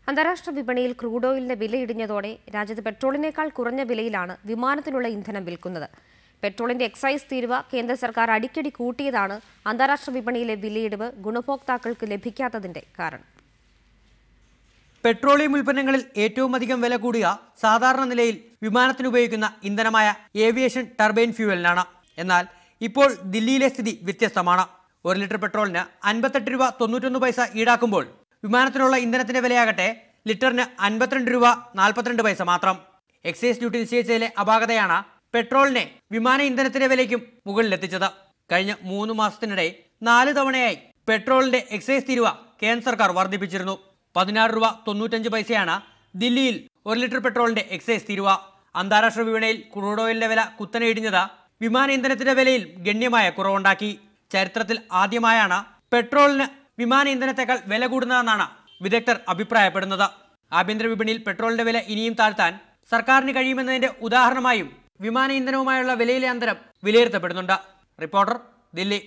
അന്താരാഷ്ട്ര വിപണിയിൽ ക്രൂഡ് ഓയിലിന്റെ വിലയിടിഞ്ഞതോടെ രാജ്യത്ത് പെട്രോളിനേക്കാൾ കുറഞ്ഞ വിലയിലാണ് വിമാനത്തിനുള്ള ഇന്ധനം വിൽക്കുന്നത്. പെട്രോളിന്റെ എക്സൈസ് തീരുവ കേന്ദ്ര സർക്കാർ അടിക്കടി കൂട്ടിയതാണ് അന്താരാഷ്ട്ര വിപണിയിലെ വിലയിടിവ് ഗുണഭോക്താക്കൾക്ക് ലഭിക്കാത്തതിന്റെ കാരണം. പെട്രോളിയം ഉൽപ്പന്നങ്ങളിൽ ഏറ്റവും അധികം വില കൂടിയ സാധാരണ നിലയിൽ വിമാനത്തിന് ഉപയോഗിക്കുന്ന ഇന്ധനമായ ഏവിയേഷൻ ടർബൈൻ ഫ്യൂവലിനാണ്. എന്നാൽ ഇപ്പോൾ ദില്ലിയിലെ സ്ഥിതി വ്യത്യസ്തമാണ്. 1 ലിറ്റർ പെട്രോളിന് 58 രൂപ 91 പൈസ ഈടാക്കുമ്പോൾ വിമാനത്തിനുള്ള ഇന്ധനത്തിന്റെ വിലയാകട്ടെ ലിറ്ററിന് 52 രൂപ 42 പൈസ മാത്രം. എക്സൈസ് ഡ്യൂട്ടി നിശ്ചയിച്ചതിലെ അപാകതയാണ് പെട്രോളിനെ വിമാന ഇന്ധനത്തിന്റെ വിലയ്ക്കും മുകളിലെത്തിച്ചത്. കഴിഞ്ഞ 3 മാസത്തിനിടെ 4 തവണയായി പെട്രോളിന്റെ എക്സൈസ് തീരുവ കേന്ദ്ര സർക്കാർ വർദ്ധിപ്പിച്ചിരുന്നു. 16 രൂപ 95 പൈസയാണ് ദില്ലിയിൽ 1 ലിറ്റർ പെട്രോളിന്റെ എക്സൈസ് തീരുവ. അന്താരാഷ്ട്ര വിപണിയിൽ ക്രൂഡ് ഓയിലിന്റെ വില കുത്തനെ ഇടിഞ്ഞത് വിമാന ഇന്ധനത്തിന്റെ വിലയിൽ ഗണ്യമായ കുറവുണ്ടാക്കി. ചരിത്രത്തിൽ ആദ്യമായാണ് പെട്രോളിന് വിമാന ഇന്ധനത്തെക്കാൾ വില കൂടുന്നതെന്നാണ് വിദഗ്ധർ അഭിപ്രായപ്പെടുന്നത്. ആഭ്യന്തര വിപണിയിൽ പെട്രോളിന്റെ വില ഇനിയും താഴ്ത്താൻ സർക്കാരിന് കഴിയുമെന്നതിന്റെ ഉദാഹരണമായും വിമാന ഇന്ധനവുമായുള്ള വിലയിലെ അന്തരം വിലയിരുത്തപ്പെടുന്നുണ്ട്. റിപ്പോർട്ടർ, ദില്ലി.